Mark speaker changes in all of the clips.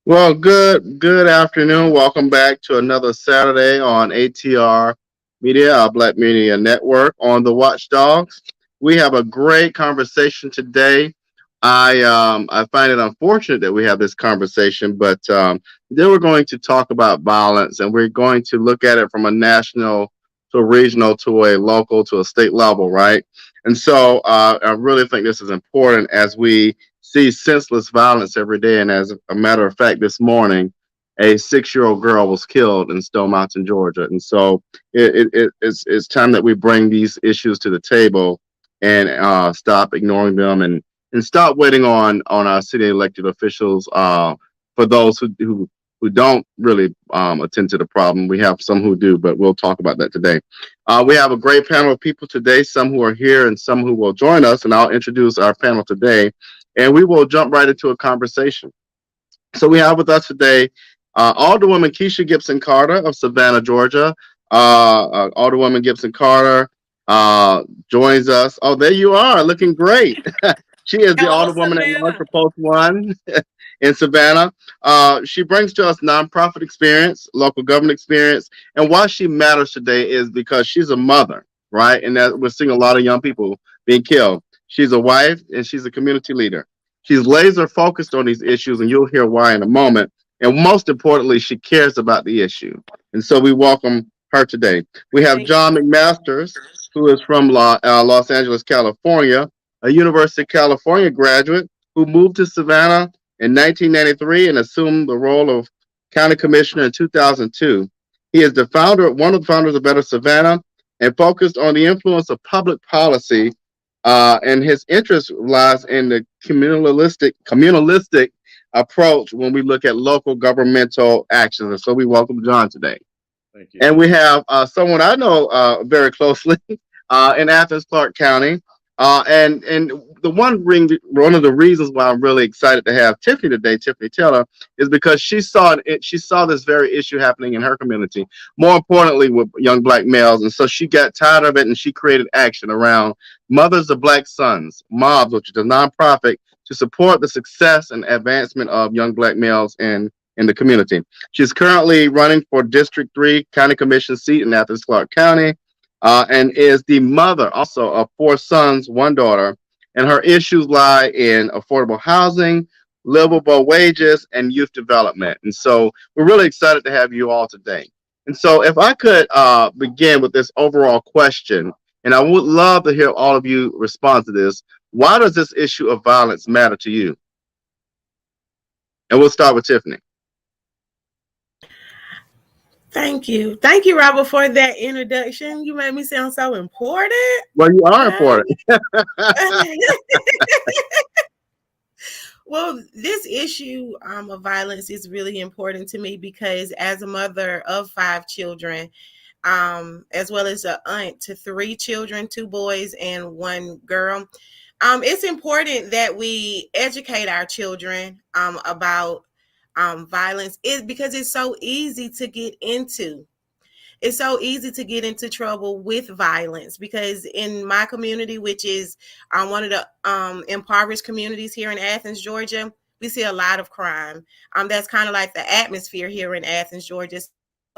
Speaker 1: Well, good afternoon. Welcome back to another Saturday on ATR Media, our Black Media Network on the Watchdogs. We have a great conversation today. I find it unfortunate that we have this conversation, but then we're going to talk about violence, and we're going to look at it from a national to a regional to a local to a state level, right? And so I really think this is important as we see senseless violence every day. And as a matter of fact, this morning, a 6-year-old girl was killed in Stone Mountain, Georgia. And so it's time that we bring these issues to the table and stop ignoring them and stop waiting on our city elected officials for those who don't really attend to the problem. We have some who do, but we'll talk about that today. We have a great panel of people today, some who are here and some who will join us. And I'll introduce our panel today and we will jump right into a conversation. So we have with us today Alderwoman Kesha Gibson-Carter of Savannah, Georgia. Alderwoman Gibson-Carter joins us. Oh, there you are, looking great. She is the
Speaker 2: Hello,
Speaker 1: Alderwoman at large
Speaker 2: Savannah.
Speaker 1: for Post One in Savannah. She brings to us nonprofit experience, local government experience, and why she matters today is because she's a mother, right? And that we're seeing a lot of young people being killed. She's a wife and she's a community leader. She's laser focused on these issues, and you'll hear why in a moment. And most importantly, she cares about the issue. And so we welcome her today. We have
Speaker 2: Thank
Speaker 1: John
Speaker 2: you.
Speaker 1: McMasters, who is from Los Angeles, California, a University of California graduate who moved to Savannah in 1993 and assumed the role of county commissioner in 2002. He is one of the founders of Better Savannah, and focused on the influence of public policy. And his interest lies in the communalistic approach when we look at local governmental actions. And so we welcome John today.
Speaker 3: Thank you.
Speaker 1: And we have someone I know very closely in Athens, Clarke County. And one of the reasons why I'm really excited to have Tiffany today, Tiffany Taylor, is because she saw this very issue happening in her community. More importantly, with young black males, and so she got tired of it, and she created action around Mothers of Black Sons, MOBS, which is a nonprofit to support the success and advancement of young black males in the community. She's currently running for District 3 County Commission seat in Athens, Clarke County, and is the mother also of 4 sons, 1 daughter. And her issues lie in affordable housing, livable wages, and youth development. And so we're really excited to have you all today. And so if I could begin with this overall question, and I would love to hear all of you respond to this. Why does this issue of violence matter to you? And we'll start with Tiffany.
Speaker 2: Thank you. Thank you, Robert, for that introduction. You made me sound so important.
Speaker 1: Well, you are
Speaker 2: Uh,
Speaker 1: important.
Speaker 2: well, this issue of violence is really important to me because as a mother of 5 children, as well as an aunt to 3 children, 2 boys and 1 girl, it's important that we educate our children about violence is because it's so easy to get into. It's so easy to get into trouble with violence because in my community, which is one of the impoverished communities here in Athens, Georgia, we see a lot of crime. That's kind of like the atmosphere here in Athens, Georgia.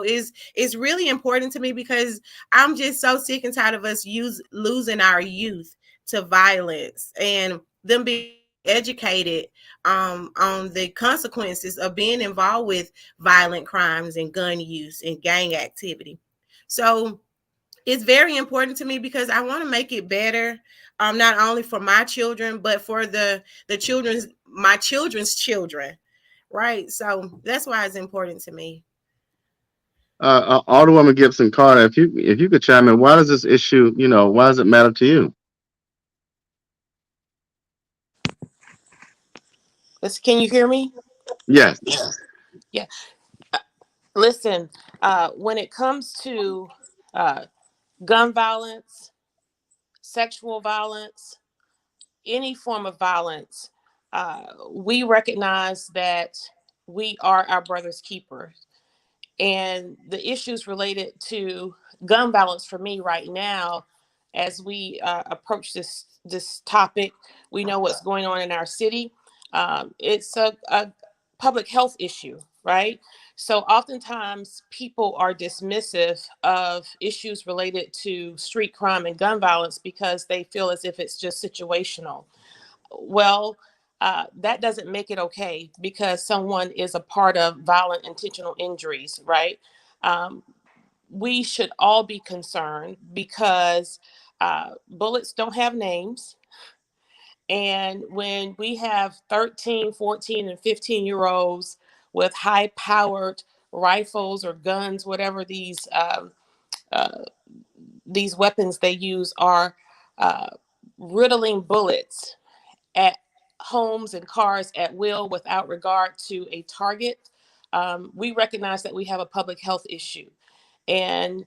Speaker 2: Is really important to me because I'm just so sick and tired of us losing our youth to violence and them being educated on the consequences of being involved with violent crimes and gun use and gang activity. So it's very important to me because I want to make it better, not only for my children but for the children's my children's children, right? So that's why it's important to me.
Speaker 1: Alderwoman Gibson Carter, if you could chime in, why does this issue, why does it matter to you?
Speaker 4: Can you hear me?
Speaker 1: Yes.
Speaker 4: Yeah. Uh, Listen, when it comes to uh, gun violence, sexual violence, any form of violence, we recognize that we are our brother's keepers. And the issues related to gun violence for me right now, as we approach this topic, we know what's going on in our city. It's a public health issue, right? So oftentimes people are dismissive of issues related to street crime and gun violence because they feel as if it's just situational. Well, that doesn't make it okay because someone is a part of violent intentional injuries, right? Um, we should all be concerned because bullets don't have names. And when we have 13, 14, and 15-year-olds with high powered rifles or guns, whatever uh, these weapons they use are, uh, riddling bullets at homes and cars at will without regard to a target, we recognize that we have a public health issue. And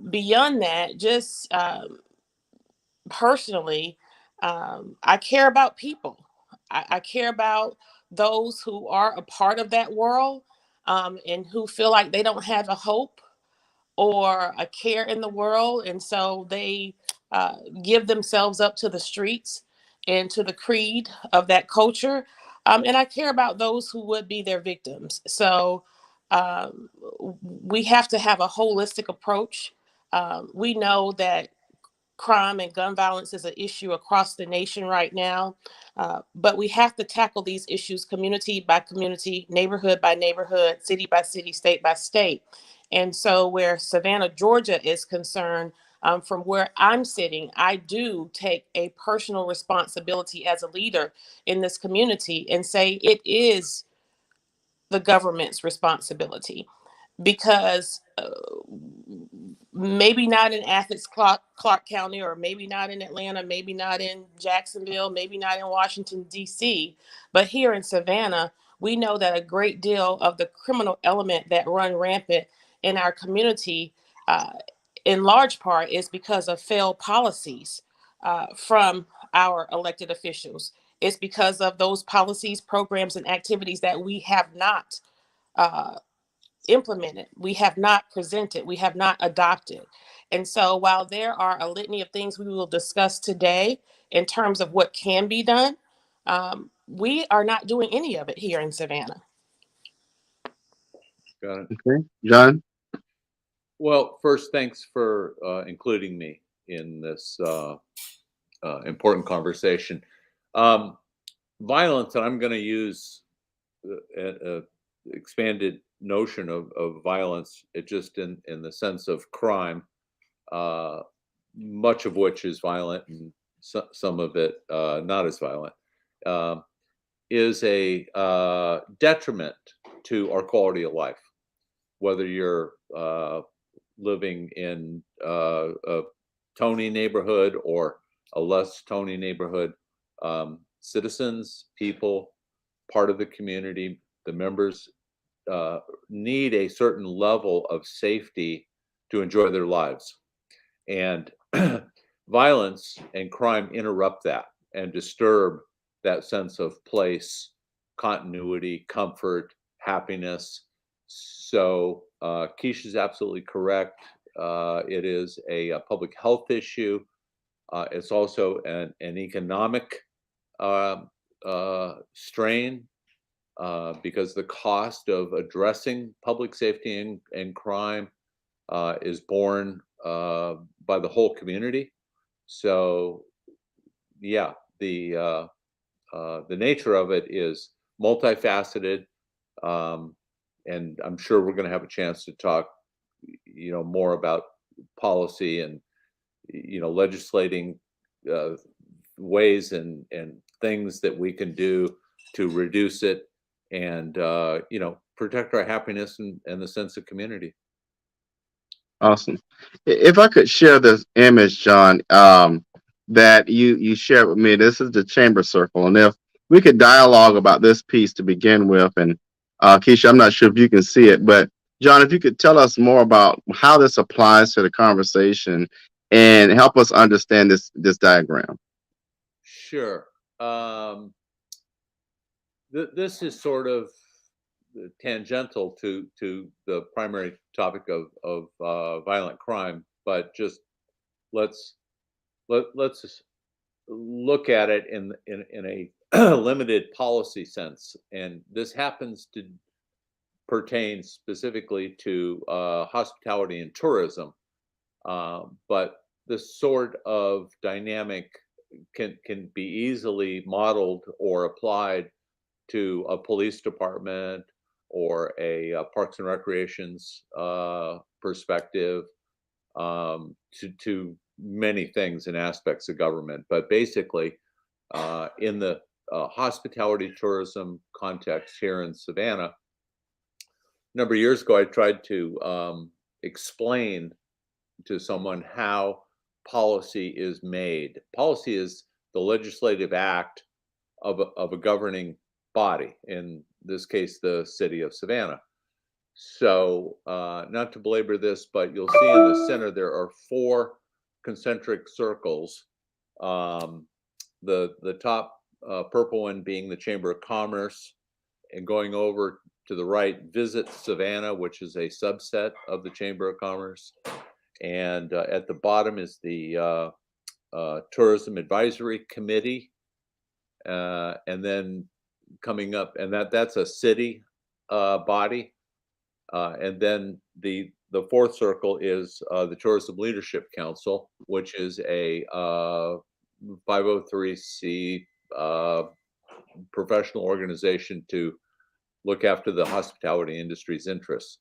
Speaker 4: beyond that, just personally, I care about people. I care about those who are a part of that world, and who feel like they don't have a hope or a care in the world. And so they give themselves up to the streets and to the creed of that culture. And I care about those who would be their victims. So um, we have to have a holistic approach. We know that crime and gun violence is an issue across the nation right now. But we have to tackle these issues community by community, neighborhood by neighborhood, city by city, state by state. And so, where Savannah, Georgia is concerned, from where I'm sitting, I do take a personal responsibility as a leader in this community and say it is the government's responsibility because maybe not in Athens, Clark County, or maybe not in Atlanta, maybe not in Jacksonville, maybe not in Washington, D.C., but here in Savannah, we know that a great deal of the criminal element that run rampant in our community, uh, in large part, is because of failed policies from our elected officials. It's because of those policies, programs, and activities that we have not uh, implemented, we have not presented, we have not adopted. And so while there are a litany of things we will discuss today in terms of what can be done, we are not doing any of it here in Savannah.
Speaker 3: Got it.
Speaker 1: Okay, John.
Speaker 3: Well, first, thanks for including me in this important conversation. Um, Violence, and I'm going to use a expanded notion of violence, it just in the sense of crime, uh, much of which is violent and some of it not as violent, um, is a detriment to our quality of life, whether you're living in a Tony neighborhood or a less Tony neighborhood. Citizens, people, part of the community, the members need a certain level of safety to enjoy their lives. And violence and crime interrupt that and disturb that sense of place, continuity, comfort, happiness. So Kesha's absolutely correct. It is a public health issue. It's also an economic strain because the cost of addressing public safety and crime is borne by the whole community. So, yeah, the nature of it is multifaceted, and I'm sure we're going to have a chance to talk, more about policy and legislating ways and things that we can do to reduce it and protect our happiness and the sense of community.
Speaker 1: Awesome. If I could share this image, John, that you shared with me, this is the chamber circle, and if we could dialogue about this piece to begin with, and Kesha, I'm not sure if you can see it, but John, if you could tell us more about how this applies to the conversation and help us understand this diagram.
Speaker 3: Sure. This is sort of tangential to the primary topic of violent crime, but just let's look at it in limited policy sense, and this happens to pertain specifically to hospitality and tourism. But this sort of dynamic can be easily modeled or applied to a police department or a Parks and Recreation's perspective, to many things and aspects of government. But basically, in the hospitality tourism context here in Savannah, a number of years ago, I tried to explain to someone how policy is made. Policy is the legislative act of a governing body, in this case, the city of Savannah. So, not to belabor this, but you'll see in the center there are 4 concentric circles. The top purple one being the Chamber of Commerce, and going over to the right, Visit Savannah, which is a subset of the Chamber of Commerce. And at the bottom is the Tourism Advisory Committee. And then coming up, and that's a city body. And then the 4th circle is the Tourism Leadership Council, which is a 503c professional organization to look after the hospitality industry's interests.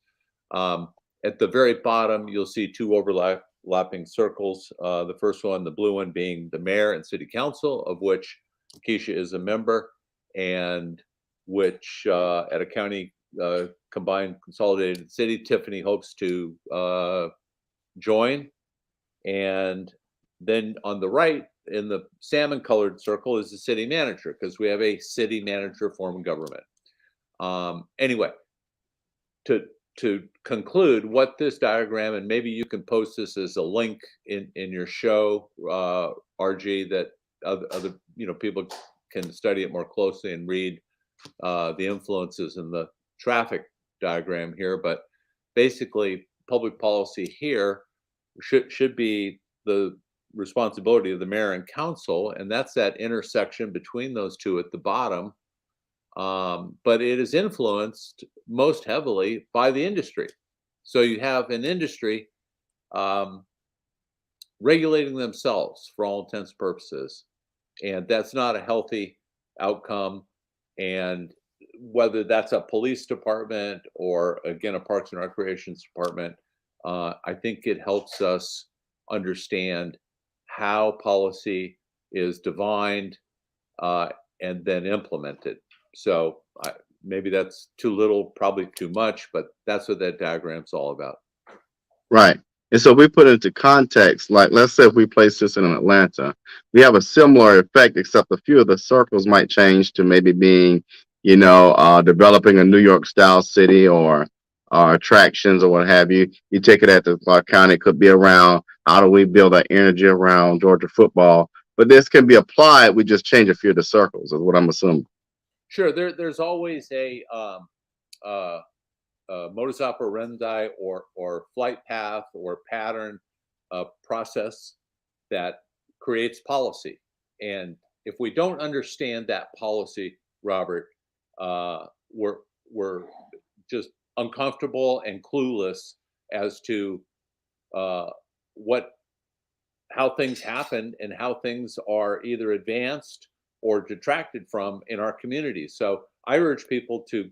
Speaker 3: At the very bottom, you'll see 2 overlapping circles. The first one, the blue one, being the mayor and city council, of which Kesha is a member, and which at a county combined consolidated city, Tiffany hopes to join. And then on the right, in the salmon colored circle, is the city manager, because we have a city manager form of government. Anyway, to conclude, what this diagram, and maybe you can post this as a link in your show, RG, that other people can study it more closely and read the influences in the traffic diagram here. But basically, public policy here should be the responsibility of the mayor and council, and that's that intersection between those two at the bottom. But it is influenced most heavily by the industry. So you have an industry regulating themselves for all intents and purposes, and that's not a healthy outcome. And whether that's a police department or, again, a Parks and Recreations department, I think it helps us understand how policy is divined and then implemented. So maybe that's too little, probably too much, but that's what that diagram's all about.
Speaker 1: Right. And so we put it into context, like let's say if we place this in Atlanta, we have a similar effect, except a few of the circles might change to maybe being, developing a New York style city or attractions or what have you. You take it at the county, it could be around how do we build that energy around Georgia football. But this can be applied. We just change a few of the circles, is what I'm assuming.
Speaker 3: Sure. There's always a modus operandi or flight path or pattern process that creates policy. And if we don't understand that policy, Robert, we're just uncomfortable and clueless as to how things happen and how things are either advanced or detracted from in our communities. So I urge people to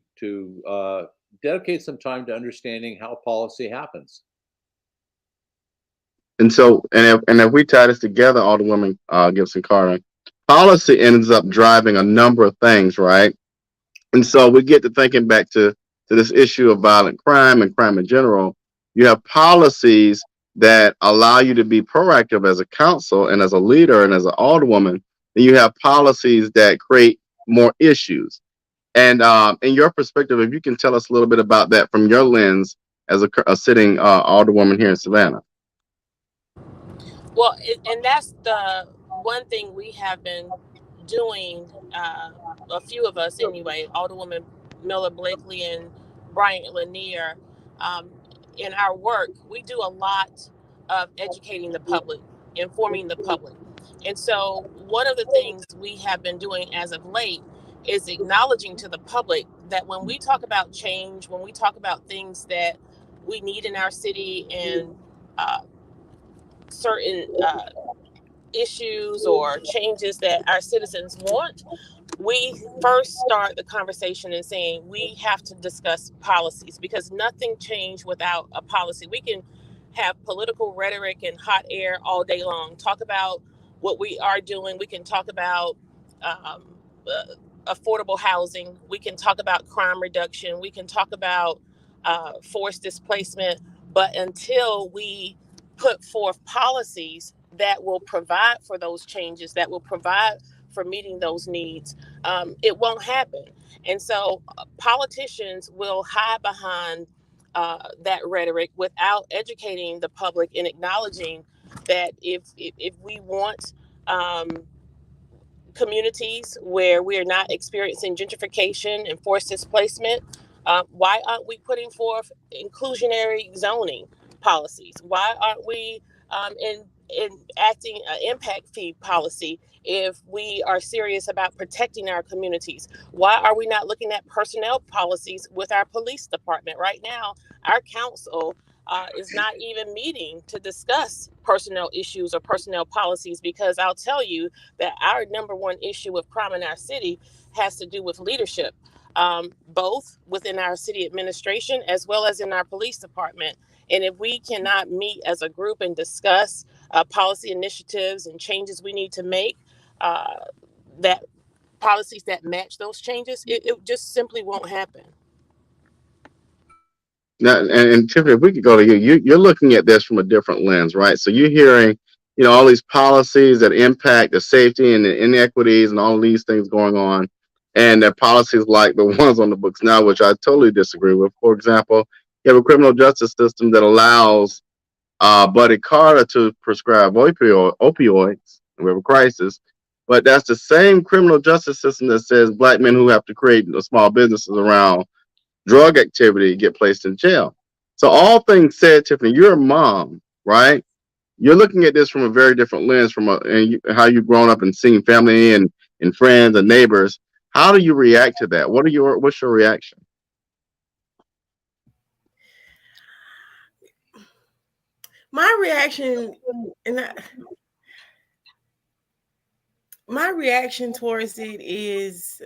Speaker 3: dedicate some time to understanding how policy happens.
Speaker 1: And so, and if we tie this together, Alderwoman Gibson-Carter, policy ends up driving a number of things, right? And so we get to thinking back to this issue of violent crime and crime in general. You have policies that allow you to be proactive as a council and as a leader and as an alderwoman. And you have policies that create more issues. And in your perspective, if you can tell us a little bit about that from your lens as a sitting alderwoman here in Savannah.
Speaker 4: Well, and that's the one thing we have been doing, a few of us anyway, Alderwoman Miller Blakely and Bryant Lanier, in our work, we do a lot of educating the public, informing the public. And so one of the things we have been doing as of late is acknowledging to the public that when we talk about change, when we talk about things that we need in our city and uh, certain issues or changes that our citizens want, we first start the conversation in saying we have to discuss policies, because nothing changed without a policy. We can have political rhetoric and hot air all day long, talk about what we are doing. We can talk about um, affordable housing. We can talk about crime reduction. We can talk about forced displacement. But until we put forth policies that will provide for those changes, that will provide for meeting those needs, it won't happen. And so politicians will hide behind that rhetoric without educating the public and acknowledging that if we want um, communities where we are not experiencing gentrification and forced displacement, why aren't we putting forth inclusionary zoning policies? Why aren't we in acting an impact fee policy if we are serious about protecting our communities? Why are we not looking at personnel policies with our police department? Right now, our council is not even meeting to discuss personnel issues or personnel policies, because I'll tell you that our number one issue with crime in our city has to do with leadership, both within our city administration as well as in our police department. And if we cannot meet as a group and discuss policy initiatives and changes we need to make, that policies that match those changes, it just simply won't happen.
Speaker 1: Now, and Tiffany, if we could go to you're looking at this from a different lens, right? So you're hearing, all these policies that impact the safety and the inequities and all these things going on, and they're policies like the ones on the books now, which I totally disagree with. For example, you have a criminal justice system that allows Buddy Carter to prescribe opioids, and we have a crisis. But that's the same criminal justice system that says black men who have to create small businesses around drug activity get placed in jail. So all things said, Tiffany, you're a mom, right? You're looking at this from a very different lens from how you've grown up and seen family and friends and neighbors. How do you react to that? What's your reaction?
Speaker 2: My reaction, and my reaction towards it is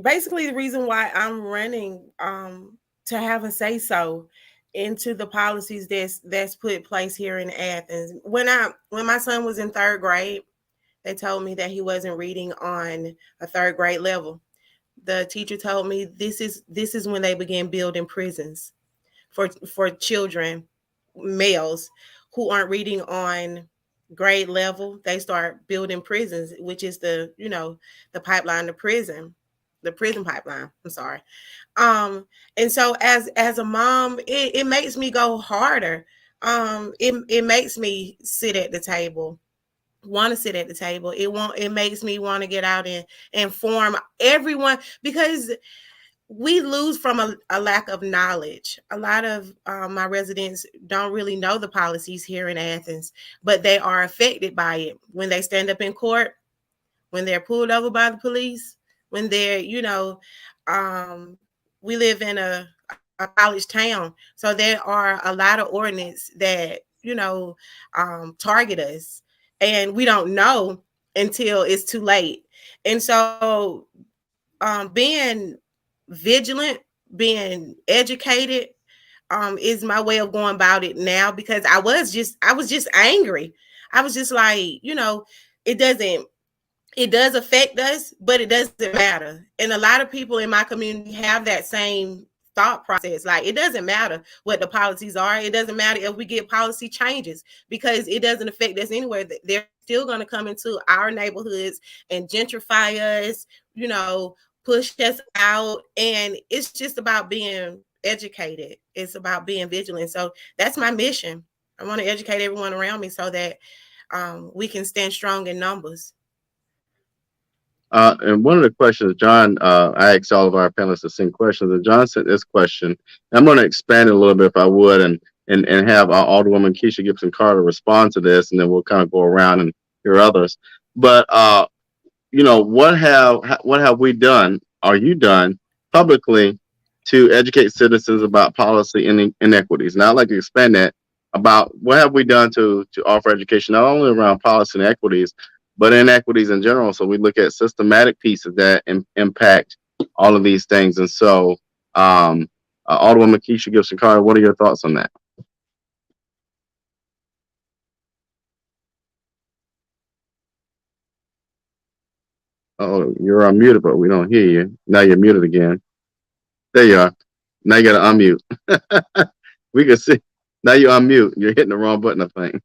Speaker 2: basically the reason why I'm running to have a say so into the policies that's put in place here in Athens. When my son was in third grade, they told me that he wasn't reading on a third grade level. The teacher told me this is when they begin building prisons for children, males who aren't reading on grade level. They start building prisons, which is the pipeline to prison, the prison pipeline. I'm sorry. And so as a mom, it makes me go harder. It makes me sit at the table, want to sit at the table. It makes me want to get out and inform everyone, because we lose from a lack of knowledge. A lot of my residents don't really know the policies here in Athens, but they are affected by it when they stand up in court, when they're pulled over by the police, when they're, we live in a college town. So there are a lot of ordinance that, target us, and we don't know until it's too late. And so being vigilant, being educated, is my way of going about it now, because I was just angry. I was just like, it does affect us, but it doesn't matter. And a lot of people in my community have that same thought process. Like, it doesn't matter what the policies are. It doesn't matter if we get policy changes, because it doesn't affect us anywhere. They're still going to come into our neighborhoods and gentrify us, push us out. And it's just about being educated. It's about being vigilant. So that's my mission. I want to educate everyone around me so that we can stand strong in numbers.
Speaker 1: And one of the questions, John, I asked all of our panelists the same questions, and John sent this question. I'm going to expand it a little bit if I would, and and have our Alderwoman Kesha Gibson-Carter respond to this, and then we'll kind of go around and hear others. But what have we done? Are you done publicly to educate citizens about policy inequities? Now, I'd like to expand that about what have we done to offer education not only around policy inequities, but inequities in general. So we look at systematic pieces that impact all of these things. And so, Alderwoman Kesha Gibson-Carter, what are your thoughts on that? Oh, you're unmuted, but we don't hear you. Now you're muted again. There you are. Now you got to unmute. We can see. Now you unmute. You're hitting the wrong button, I think.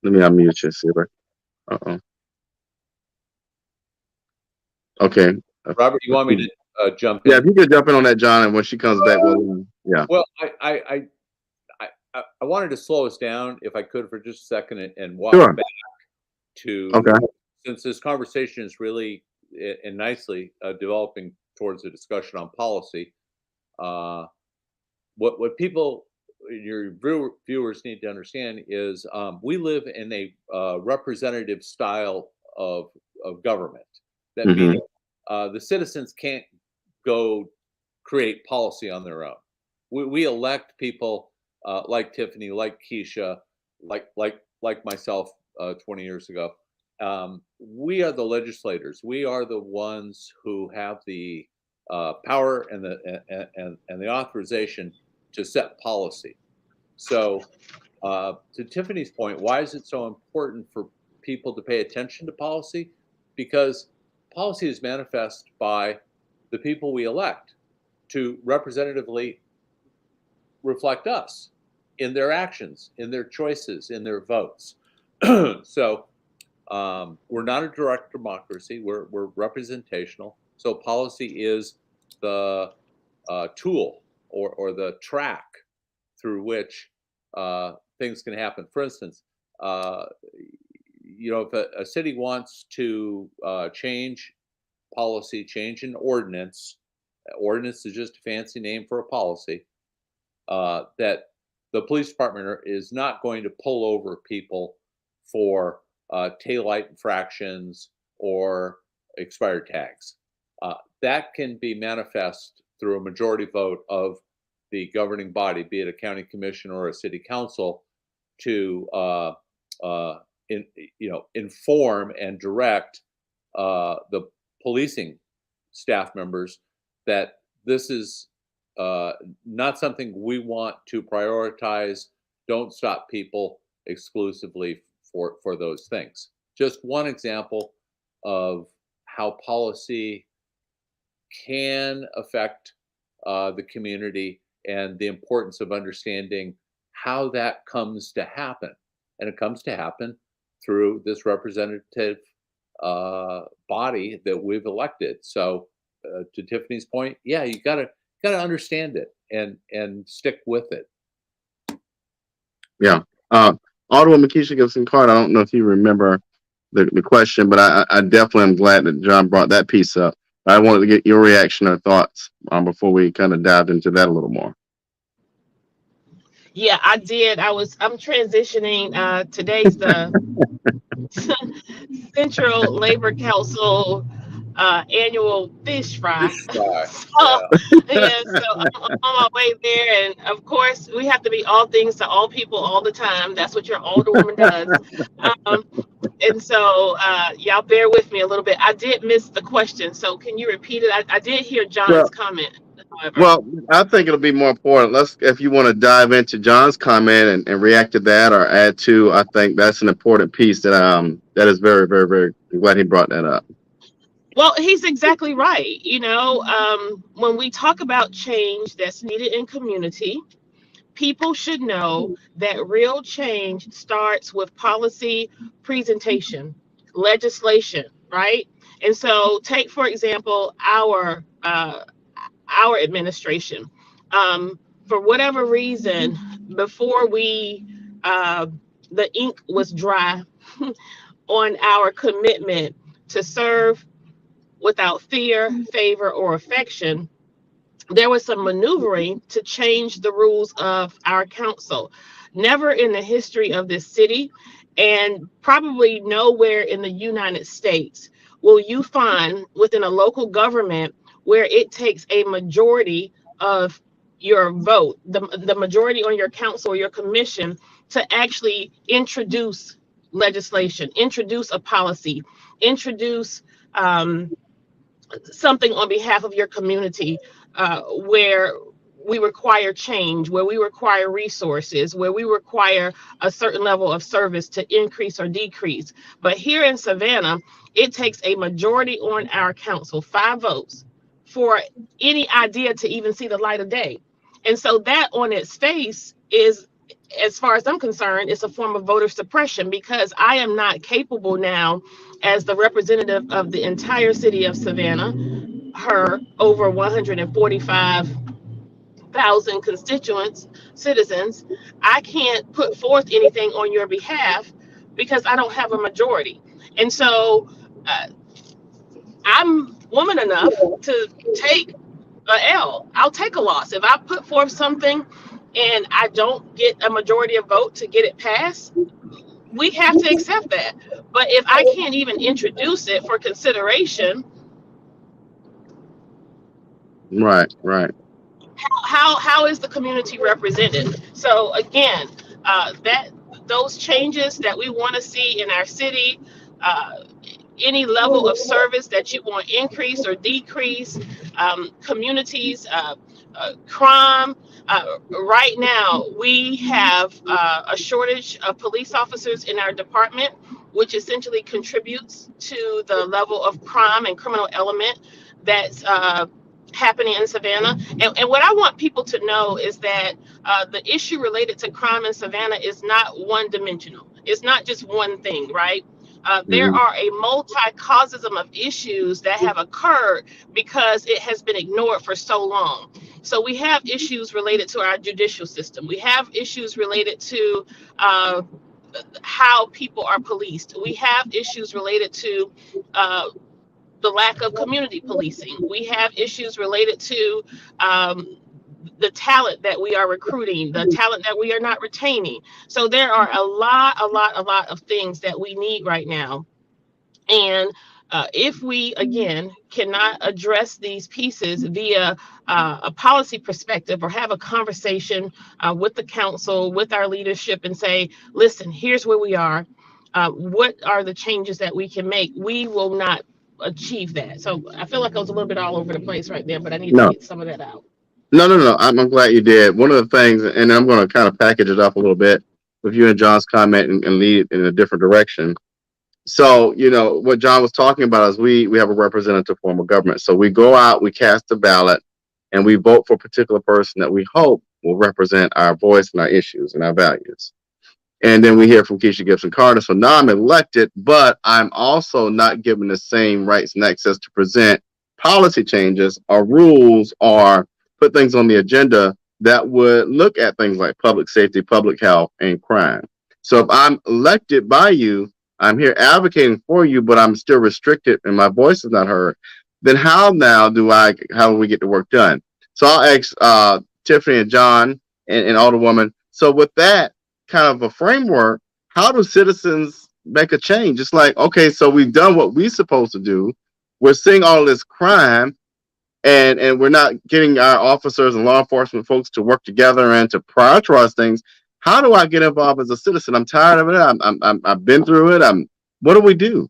Speaker 1: Let me unmute you, Silver. Uh-oh. Okay.
Speaker 3: Robert, you want me to jump in?
Speaker 1: Yeah, if you could jump in on that, John, and when she comes back, yeah.
Speaker 3: Well, I wanted to slow us down, if I could, for just a second, and walk
Speaker 1: Sure.
Speaker 3: back to, since this conversation is really and nicely developing towards a discussion on policy. What people, your viewers, need to understand is we live in a representative style of government. That means the citizens can't go create policy on their own. We elect people like Tiffany, like Kesha, like myself 20 years ago. We are the legislators. We are the ones who have the power and the authorization to set policy. So, to Tiffany's point, why is it so important for people to pay attention to policy? Because policy is manifest by the people we elect to representatively reflect us in their actions, in their choices, in their votes. So we're not a direct democracy. We're representational. So policy is the tool or the track through which things can happen. For instance, if a city wants to change policy, change an ordinance is just a fancy name for a policy, that the police department is not going to pull over people for taillight infractions or expired tags. That can be manifest through a majority vote of the governing body, be it a county commission or a city council, to inform and direct the policing staff members that this is not something we want to prioritize. Don't stop people exclusively for those things. Just one example of how policy can affect the community and the importance of understanding how that comes to happen. And it comes to happen through this representative body that we've elected. So to Tiffany's point, yeah, you gotta understand it and stick with it.
Speaker 1: Yeah. Alderwoman Kesha Gibson-Carter, I don't know if you remember the question, but I definitely am glad that John brought that piece up. I wanted to get your reaction or thoughts before we kind of dived into that a little more.
Speaker 4: Yeah, I did. I'm transitioning. Today's the Central Labor Council annual fish fry. So I'm on my way there, and of course we have to be all things to all people all the time. That's what your older woman does. And so y'all bear with me a little bit. I did miss the question, so can you repeat it? I did hear John's comment. However.
Speaker 1: Well, I think it'll be more important. If you want to dive into John's comment and react to that or add to, I think that's an important piece that is very, very, very glad he brought that up.
Speaker 4: Well, he's exactly right. When we talk about change that's needed in community, people should know that real change starts with policy presentation, legislation, right? And so take, for example, our administration. For whatever reason, before the ink was dry on our commitment to serve without fear, favor, or affection, there was some maneuvering to change the rules of our council. Never in the history of this city, and probably nowhere in the United States, will you find within a local government where it takes a majority of your vote, the majority on your council or your commission, to actually introduce legislation, introduce a policy, introduce something on behalf of your community, where we require change, where we require resources, where we require a certain level of service to increase or decrease. But here in Savannah, it takes a majority on our council, 5 votes, for any idea to even see the light of day. And so that on its face is, as far as I'm concerned, it's a form of voter suppression, because I am not capable now, as the representative of the entire city of Savannah, her over 145,000 constituents, citizens, I can't put forth anything on your behalf because I don't have a majority. And so uh, I'm woman enough to take a L. I'll take a loss. If I put forth something and I don't get a majority of vote to get it passed, we have to accept that. But if I can't even introduce it for consideration,
Speaker 1: Right, right.
Speaker 4: how is the community represented? So again, that those changes that we want to see in our city, uh, any level of service that you want increase or decrease, communities, crime. Right now, we have a shortage of police officers in our department, which essentially contributes to the level of crime and criminal element that's happening in Savannah. And what I want people to know is that the issue related to crime in Savannah is not one dimensional. It's not just one thing, right? There
Speaker 1: Hmm.
Speaker 4: are a multi-causism of issues that have occurred because it has been ignored for so long. So we have issues related to our judicial system. We have issues related to uh, how people are policed. We have issues related to uh, the lack of community policing. We have issues related to the talent that we are recruiting, the talent that we are not retaining. So there are a lot of things that we need right now. And if we, again, cannot address these pieces via a policy perspective, or have a conversation with the council, with our leadership, and say, listen, here's where we are. What are the changes that we can make? We will not achieve that. So I feel like I was a little bit all over the place right there, but I need to
Speaker 1: No,
Speaker 4: get some of that out.
Speaker 1: no. I'm glad you did. One of the things, and I'm going to kind of package it up a little bit with you and John's comment, and lead in a different direction. So, what John was talking about is we have a representative form of government. So we go out, we cast a ballot, and we vote for a particular person that we hope will represent our voice and our issues and our values. And then we hear from Kesha Gibson-Carter. So now I'm elected, but I'm also not given the same rights and access to present policy changes or rules or put things on the agenda that would look at things like public safety, public health, and crime. So if I'm elected by you, I'm here advocating for you, but I'm still restricted and my voice is not heard. Then how do we get the work done? So I'll ask Tiffany and John and Alderwoman. So with that kind of a framework, how do citizens make a change? It's like, okay, so we've done what we're supposed to do. We're seeing all this crime, and we're not getting our officers and law enforcement folks to work together and to prioritize things. How do I get involved as a citizen? I'm tired of it. I've been through it. What do we do?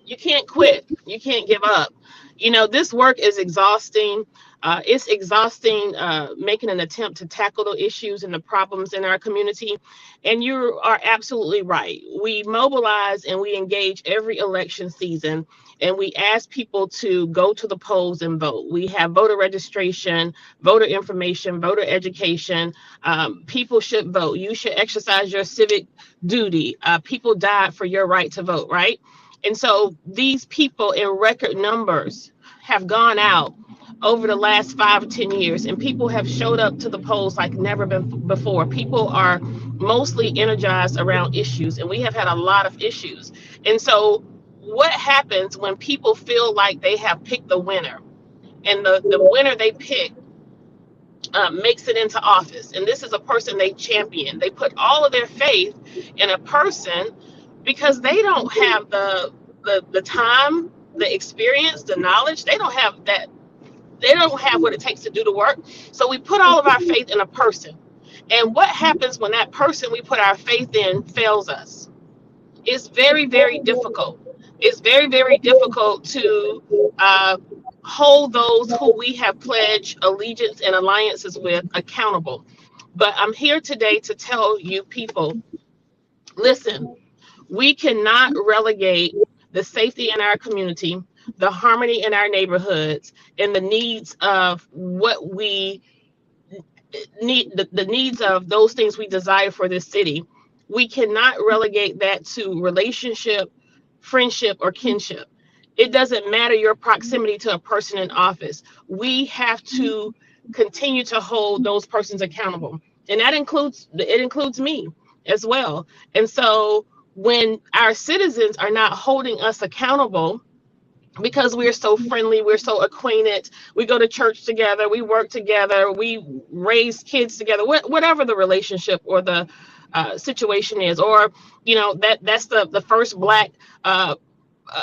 Speaker 4: You can't quit. You can't give up. This work is exhausting. It's exhausting making an attempt to tackle the issues and the problems in our community. And you are absolutely right. We mobilize and we engage every election season, and we ask people to go to the polls and vote. We have voter registration, voter information, voter education. People should vote. You should exercise your civic duty. People died for your right to vote, right? And so these people in record numbers have gone out over the last 5 or 10 years, and people have showed up to the polls like never before. People are mostly energized around issues, and we have had a lot of issues. And so what happens when people feel like they have picked the winner, and the winner they pick makes it into office, and this is a person they champion. They put all of their faith in a person because they don't have the time, the experience, the knowledge. They don't have that. They don't have what it takes to do the work. So we put all of our faith in a person. And what happens when that person we put our faith in fails us? It's very, very difficult. It's very, very difficult to hold those who we have pledged allegiance and alliances with accountable. But I'm here today to tell you people, listen, we cannot relegate the safety in our community, the harmony in our neighborhoods, and the needs of what we need, the needs of those things we desire for this city. We cannot relegate that to relationship, friendship, or kinship. It doesn't matter your proximity to a person in office. We have to continue to hold those persons accountable. And that includes me as well. And so when our citizens are not holding us accountable, because we're so friendly, we're so acquainted, we go to church together, we work together, we raise kids together, whatever the relationship or the situation is, or that's the first black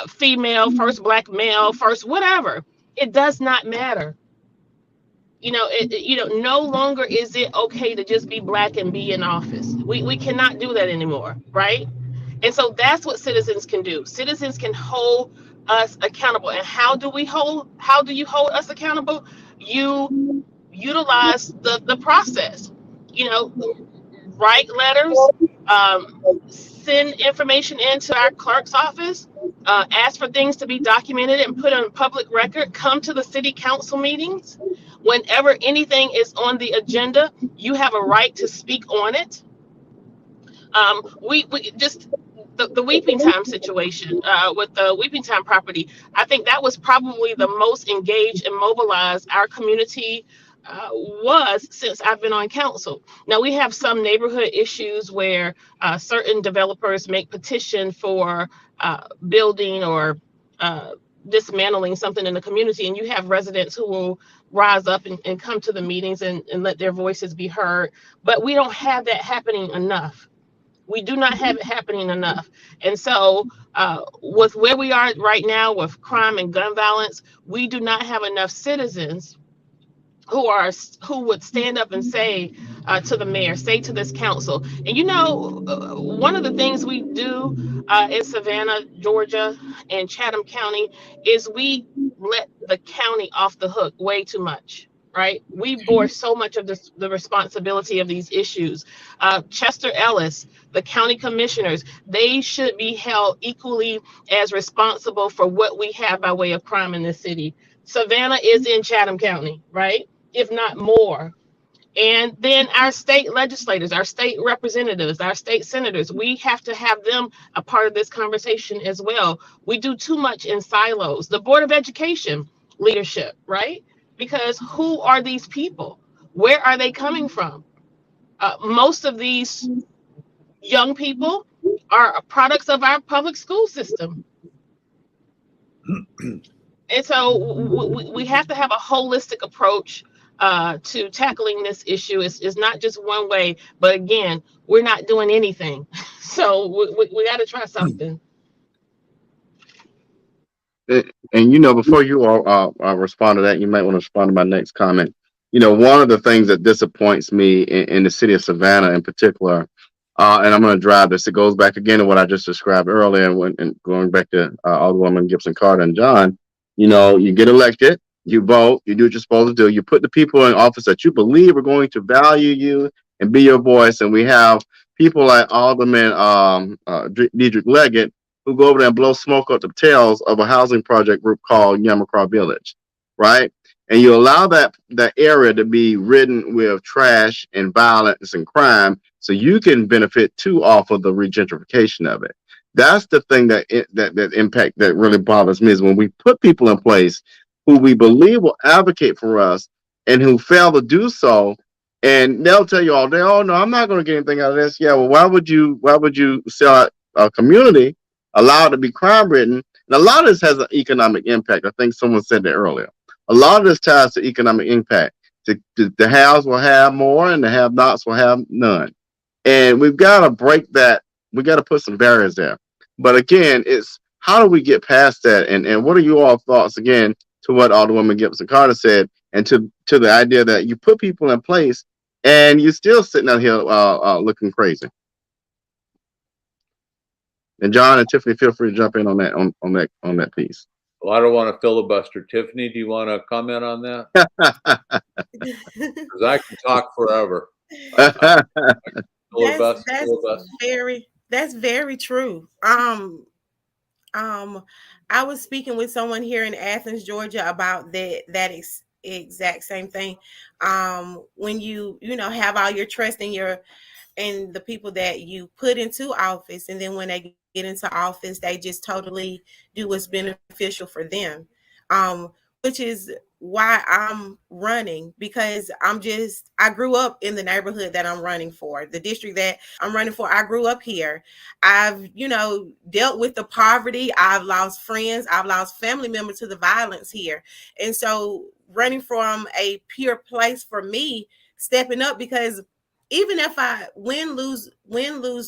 Speaker 4: female, first black male, first whatever. It does not matter. No longer is it okay to just be black and be in office. We cannot do that anymore, right? And so that's what citizens can do. Citizens can hold us accountable. And how do you hold us accountable? You utilize the process. Write letters, send information into our clerk's office, ask for things to be documented and put on public record, come to the city council meetings. Whenever anything is on the agenda, you have a right to speak on it. We just the Weeping Time situation with the Weeping Time property. I think that was probably the most engaged and mobilized our community was since I've been on council. Now we have some neighborhood issues where certain developers make petition for building or dismantling something in the community, and you have residents who will rise up and come to the meetings and let their voices be heard. But we don't have that happening enough. We do not have it happening enough. And so with where we are right now with crime and gun violence, we do not have enough citizens who would stand up and say to the mayor, say to this council. And one of the things we do in Savannah, Georgia, and Chatham County is we let the county off the hook way too much. Right? We bore so much of the responsibility of these issues. Chester Ellis, the county commissioners, they should be held equally as responsible for what we have by way of crime in this city. Savannah is in Chatham County, right? If not more. And then our state legislators, our state representatives, our state senators, we have to have them a part of this conversation as well. We do too much in silos. The Board of Education leadership, right? Because who are these people? Where are they coming from? Most of these young people are products of our public school system. And so we have to have a holistic approach to tackling this issue. It's not just one way, but again, we're not doing anything. So we got to try something.
Speaker 1: And before you all respond to that, you might want to respond to my next comment. One of the things that disappoints me in the city of Savannah in particular, and I'm going to drive this, it goes back again to what I just described earlier, and going back to Alderwoman Gibson-Carter and John. You get elected, you vote, you do what you're supposed to do. You put the people in office that you believe are going to value you and be your voice. And we have people like Alderman Dedrick Leggett, who go over there and blow smoke up the tails of a housing project group called Yamacraw Village, right? And you allow that area to be ridden with trash and violence and crime, so you can benefit too off of the regentrification of it. That's the thing that impact that really bothers me, is when we put people in place who we believe will advocate for us and who fail to do so, and they'll tell you all day, "Oh no, I'm not going to get anything out of this." Yeah, well, why would you sell a community, allow it to be crime ridden, And a lot of this has an economic impact. I think someone said that earlier. A lot of this ties to economic impact. The haves will have more, and the have-nots will have none. And we've got to break that. We got to put some barriers there. But again, it's how do we get past that? And what are you all thoughts again to what Alderwoman Gibson-Carter said, and to the idea that you put people in place and you're still sitting out here looking crazy. And John and Tiffany, feel free to jump in on that piece.
Speaker 3: Well, I don't want to filibuster. Tiffany, do you want to comment on that? Because I can talk forever.
Speaker 2: That's very true. I was speaking with someone here in Athens, Georgia, about that exact same thing. When you have all your trust in the people that you put into office, and then when they get into office, they just totally do what's beneficial for them. Which is why I'm running, because I grew up in the neighborhood that I'm running for, the district that I'm running for. I grew up here. I've, dealt with the poverty. I've lost friends. I've lost family members to the violence here. And so running from a pure place for me, stepping up, because even if I win, lose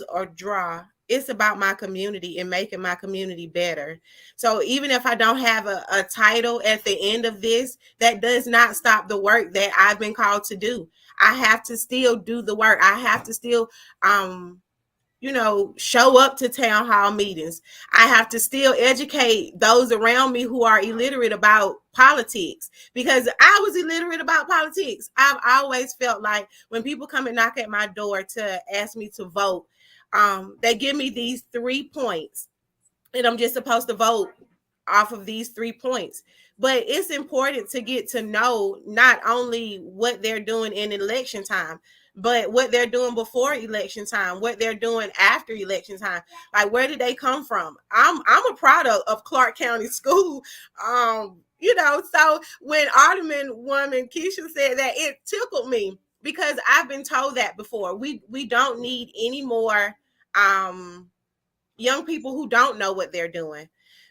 Speaker 2: or draw, it's about my community and making my community better. So even if I don't have a title at the end of this, that does not stop the work that I've been called to do. I have to still do the work. I have to still, show up to town hall meetings. I have to still educate those around me who are illiterate about politics, because I was illiterate about politics. I've always felt like when people come and knock at my door to ask me to vote, they give me these 3 points, and I'm just supposed to vote off of these 3 points. But it's important to get to know not only what they're doing in election time, but what they're doing before election time, what they're doing after election time. Like, where did they come from? I'm a product of Clark County School. So when Alderwoman Kesha said that, it tickled me, because I've been told that before. We don't need any more young people who don't know what they're doing.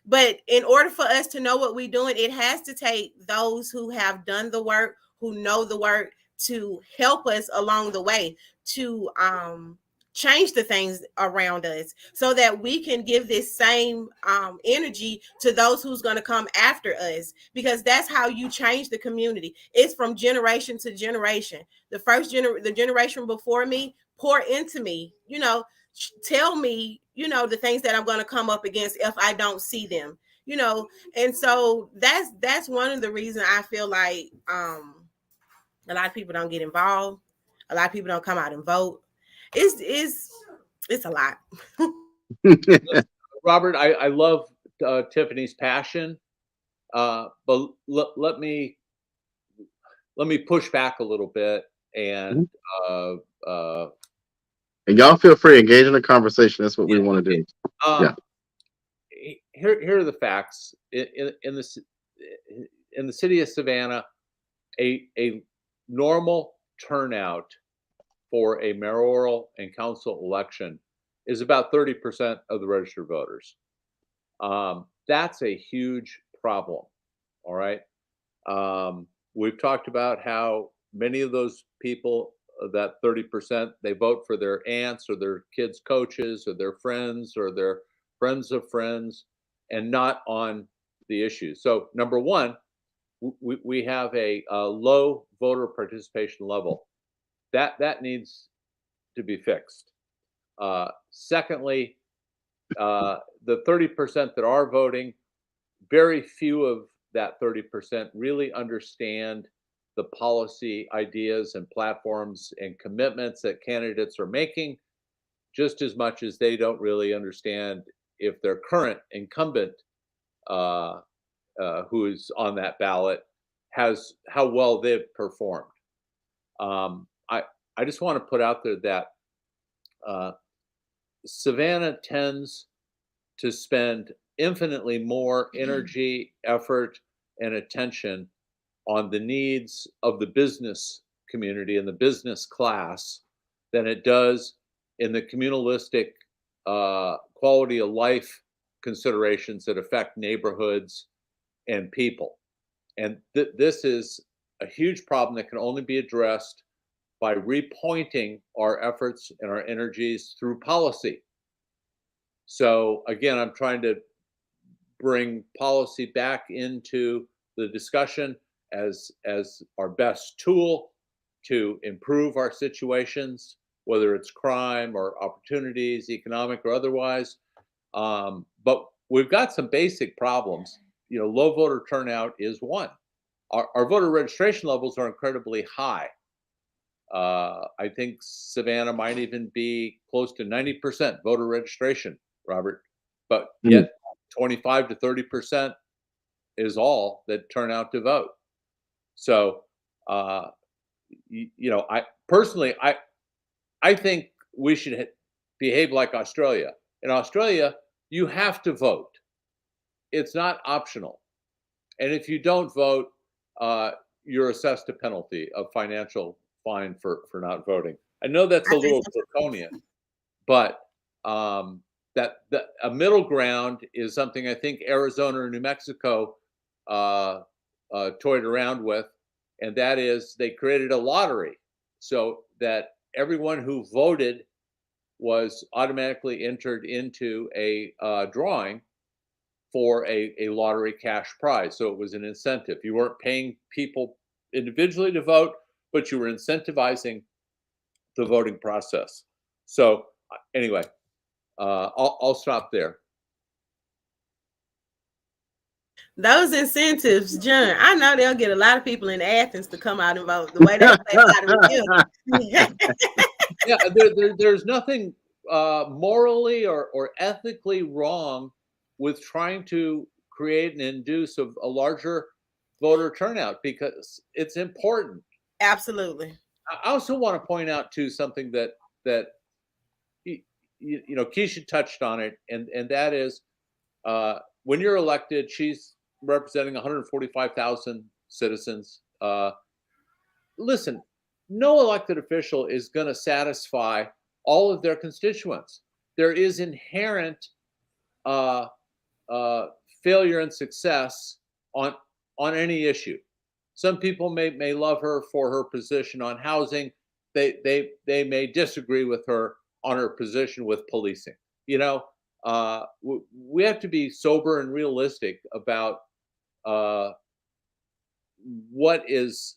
Speaker 2: But in order for us to know what we're doing, it has to take those who have done the work, who know the work, to help us along the way to change the things around us, so that we can give this same energy to those who's going to come after us, because that's how you change the community. It's from generation to generation. The generation before me pour into me, tell me, the things that I'm going to come up against if I don't see them, and so that's one of the reasons I feel like a lot of people don't get involved. A lot of people don't come out and vote. It's a lot.
Speaker 3: Robert, I love Tiffany's passion, but let me push back a little bit, and
Speaker 1: and y'all feel free to engage in the conversation. That's what we want to do.
Speaker 3: Here are the facts. In the city of Savannah, a normal turnout for a mayoral and council election is about 30% of the registered voters. That's a huge problem. All right. We've talked about how many of those people, that 30%, they vote for their aunts or their kids' coaches or their friends or their friends of friends, and not on the issue. So number one, we have a low voter participation level. That needs to be fixed. Secondly, the 30% that are voting, very few of that 30% really understand the policy ideas and platforms and commitments that candidates are making, just as much as they don't really understand if their current incumbent who is on that ballot how well they've performed. I just want to put out there that Savannah tends to spend infinitely more energy, effort, and attention on the needs of the business community and the business class than it does in the communalistic quality of life considerations that affect neighborhoods and people. And this is a huge problem that can only be addressed by repointing our efforts and our energies through policy. So again, I'm trying to bring policy back into the discussion as our best tool to improve our situations, whether it's crime or opportunities, economic or otherwise. But we've got some basic problems. You know, low voter turnout is one. Our voter registration levels are incredibly high. I think Savannah might even be close to 90% voter registration, Robert, but yet 25 to 30% is all that turn out to vote. So, you know, I personally, I think we should behave like Australia. In Australia, you have to vote. It's not optional. And if you don't vote, you're assessed a penalty of financial fine for not voting. I know that's a little draconian, but that a middle ground is something I think Arizona or New Mexico toyed around with, and that is they created a lottery so that everyone who voted was automatically entered into a drawing for a lottery cash prize. So it was an incentive. You weren't paying people individually to vote, but you were incentivizing the voting process. So anyway, I'll stop there.
Speaker 2: Those incentives, John, I know they'll get a lot of people in Athens to come out and vote the way they play
Speaker 3: Yeah, there's nothing morally or ethically wrong with trying to create and induce a larger voter turnout because it's important.
Speaker 2: Absolutely.
Speaker 3: I also want to point out too something that you know Kesha touched on it, and that is when you're elected, she's representing 145,000 citizens. Listen, no elected official is going to satisfy all of their constituents. There is inherent failure and success on any issue. Some people may love her for her position on housing. They may disagree with her on her position with policing. You know, we have to be sober and realistic about what is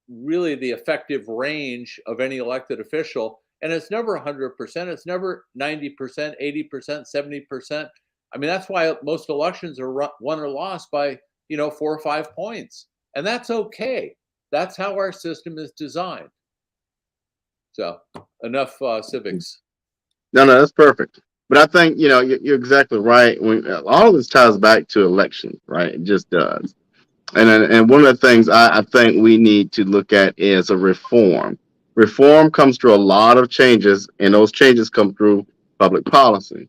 Speaker 3: really the effective range of any elected official. And it's never 100%. It's never 90%, 80%, 70%. I mean, that's why most elections are won or lost by, 4 or 5 points. And that's okay. That's how our system is designed. So enough civics.
Speaker 1: No, that's perfect. But I think, you're exactly right. When all of this ties back to elections, right? It just does. And one of the things I think we need to look at is a reform. Reform comes through a lot of changes, and those changes come through public policy.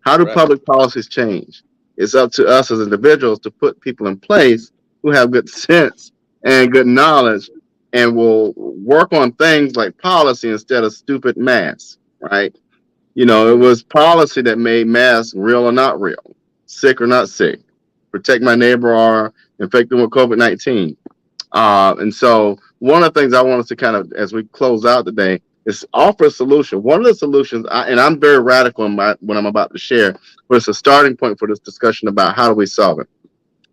Speaker 1: How do public policies change? It's up to us as individuals to put people in place who have good sense and good knowledge and will work on things like policy instead of stupid masks, right? It was policy that made masks real or not real, sick or not sick, protect my neighbor or infect them with COVID-19. And so one of the things I want us to kind of, as we close out today, is offer a solution. One of the solutions, and I'm very radical in what I'm about to share, but it's a starting point for this discussion about how do we solve it.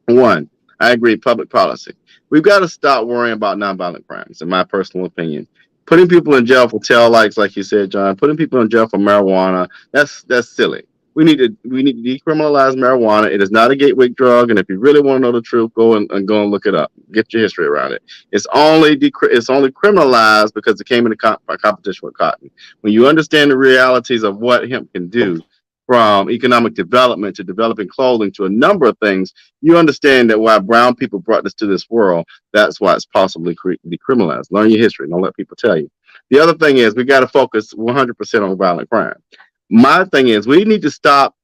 Speaker 1: One, I agree, public policy. We've got to stop worrying about nonviolent crimes, in my personal opinion. Putting people in jail for tail lights, like you said, John, putting people in jail for marijuana, that's silly. We need to decriminalize marijuana. It is not a gateway drug, and if you really want to know the truth, go and look it up. Get your history around it. It's only criminalized because it came into competition with cotton. When you understand the realities of what hemp can do, from economic development to developing clothing to a number of things, you understand that why brown people brought this to this world, that's why it's possibly decriminalized. Learn your history. Don't let people tell you. The other thing is we got to focus 100% on violent crime. My thing is we need to stop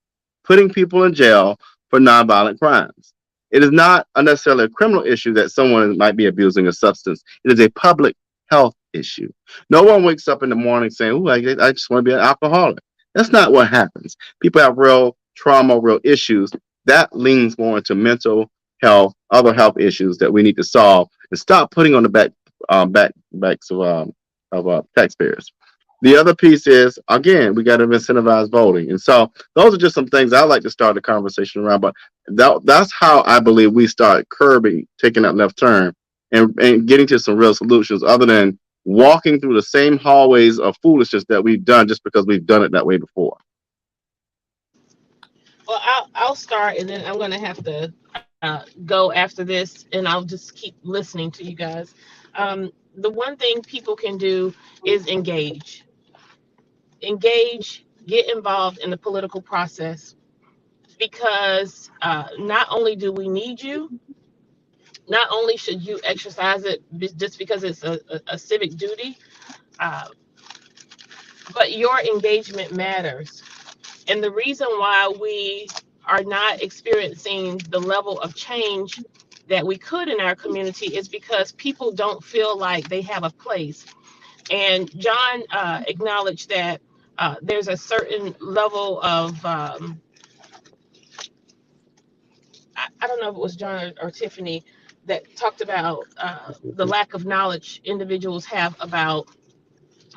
Speaker 1: putting people in jail for nonviolent crimes. It is not necessarily a criminal issue that someone might be abusing a substance. It is a public health issue. No one wakes up in the morning saying, "Oh, I just want to be an alcoholic." That's not what happens. People have real trauma, real issues, that leans more into mental health, other health issues that we need to solve and stop putting on the backs of taxpayers. The other piece is, again, we got to incentivize voting, and so those are just some things I like to start the conversation around. But that's how I believe we start curbing taking that left turn and getting to some real solutions, other than walking through the same hallways of foolishness that we've done just because we've done it that way before.
Speaker 4: Well, I'll start, and then I'm going to have to go after this, and I'll just keep listening to you guys. The one thing people can do is engage, get involved in the political process, because not only do we need you, not only should you exercise it just because it's a civic duty, uh, but your engagement matters. And the reason why we are not experiencing the level of change that we could in our community is because people don't feel like they have a place. And John acknowledged that there's a certain level of, I don't know if it was John or Tiffany that talked about the lack of knowledge individuals have about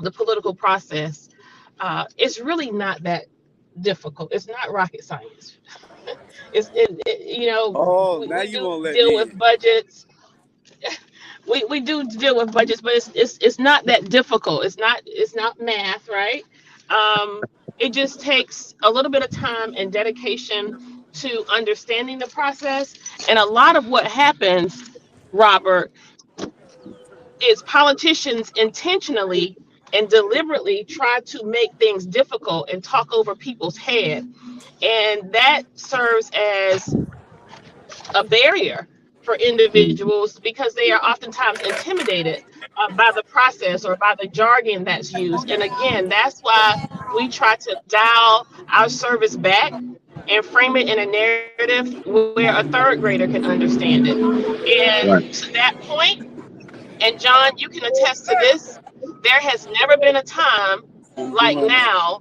Speaker 4: the political process. It's really not that difficult. It's not rocket science.
Speaker 5: Oh, now
Speaker 4: We
Speaker 5: you
Speaker 4: do
Speaker 5: won't let
Speaker 4: deal
Speaker 5: me
Speaker 4: with
Speaker 5: in.
Speaker 4: budgets. We do deal with budgets, but it's not that difficult. It's not math, right? Um, it just takes a little bit of time and dedication to understanding the process. And a lot of what happens, Robert, is politicians intentionally and deliberately try to make things difficult and talk over people's head, and that serves as a barrier for individuals because they are oftentimes intimidated by the process or by the jargon that's used. And again, that's why we try to dial our service back and frame it in a narrative where a third grader can understand it. And
Speaker 1: Right.
Speaker 4: to that point, and John, you can attest to this, there has never been a time
Speaker 5: Want to do
Speaker 4: like
Speaker 5: much?
Speaker 4: now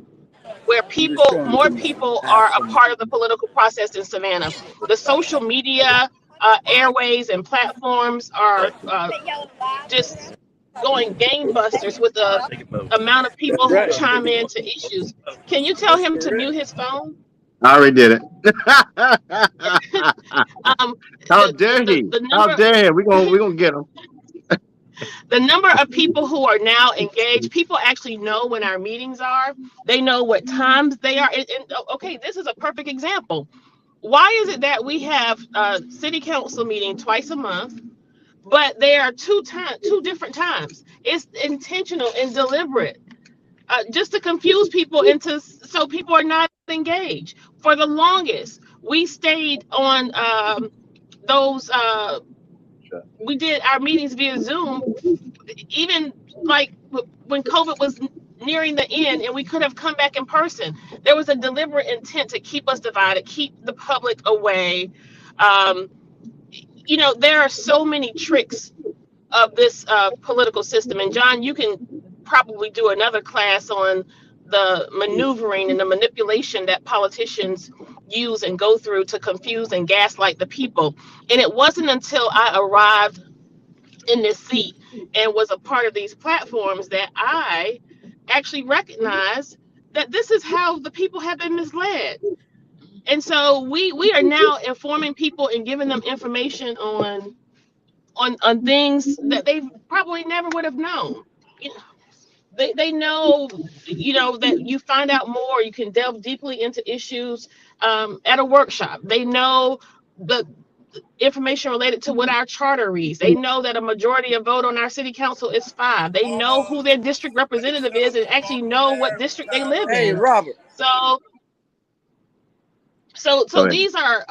Speaker 4: where
Speaker 5: I'm just trying
Speaker 4: more
Speaker 5: to
Speaker 4: people
Speaker 5: have
Speaker 4: are a
Speaker 5: some.
Speaker 4: part of the political process in Savannah. The social media airways and platforms are just going gangbusters with the amount of people
Speaker 5: That's
Speaker 4: who
Speaker 5: right.
Speaker 4: chime in to issues. Can you tell
Speaker 5: That's
Speaker 4: him to
Speaker 5: correct.
Speaker 4: mute his phone?
Speaker 1: I already did it.
Speaker 4: Um,
Speaker 1: How
Speaker 4: the,
Speaker 1: dare
Speaker 4: the
Speaker 1: he?
Speaker 4: the
Speaker 1: How
Speaker 4: number
Speaker 1: dare he? We're gonna get him.
Speaker 4: the number of people who are now engaged, people actually know when our meetings are. They know what times they are. Okay, this is a perfect example. Why is it that we have a city council meeting twice a month, but they are two different times? It's intentional and deliberate, just to confuse people into so people are not engaged. For the longest, we stayed on those. We did our meetings via Zoom, even like when COVID was nearing the end and we could have come back in person. There was a deliberate intent to keep us divided, keep the public away. Um, there are so many tricks of this political system. And John, you can probably do another class on the maneuvering and the manipulation that politicians use and go through to confuse and gaslight the people. And it wasn't until I arrived in this seat and was a part of these platforms that I actually recognized that this is how the people have been misled. And so we are now informing people and giving them information on things that they probably never would have known. You know, they know, that you find out more, you can delve deeply into issues at a workshop. They know the information related to what our charter reads. They know that a majority of vote on our city council is 5. They know who their district representative is and actually know what district they live
Speaker 5: Hey,
Speaker 4: in.
Speaker 5: Robert.
Speaker 4: So so
Speaker 1: Go ahead.
Speaker 4: these are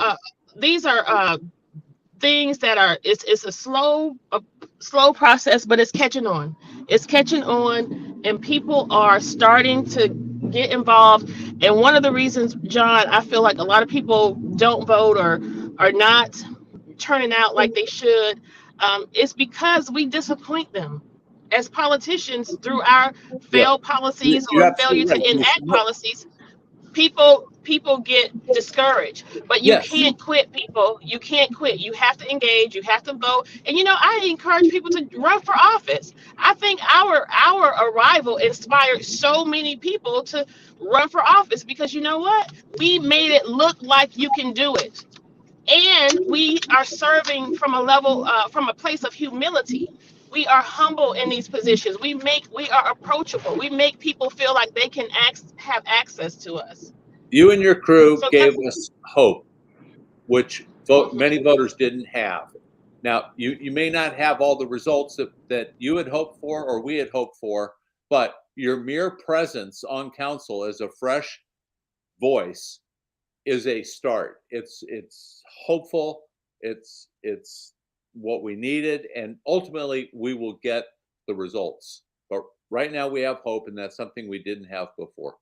Speaker 4: things that are it's a slow process, but it's catching on. It's catching on, and people are starting to get involved. And one of the reasons, John, I feel like a lot of people don't vote or are not turning out like they should, is because we disappoint them as politicians through our
Speaker 5: Yeah,
Speaker 4: failed policies
Speaker 5: you're
Speaker 4: or failure
Speaker 5: absolutely
Speaker 4: to
Speaker 5: right.
Speaker 4: enact policies. People people get discouraged. But you
Speaker 3: Yes.
Speaker 4: can't quit, people. You can't quit. You have to engage. You have to vote. And I encourage people to run for office. I think our arrival inspired so many people to run for office, because you know what? We made it look like you can do it, and we are serving from a level, from a place of humility. We are humble in these positions. We are approachable. We make people feel like they can have access to us.
Speaker 3: You and your crew
Speaker 4: So
Speaker 3: gave
Speaker 4: that's.
Speaker 3: us hope, which many voters didn't have. Now, you may not have all the results that you had hoped for or we had hoped for, but your mere presence on council as a fresh voice is a start. It's hopeful. It's what we needed, and ultimately we will get the results. But right now we have hope, and that's something we didn't have before.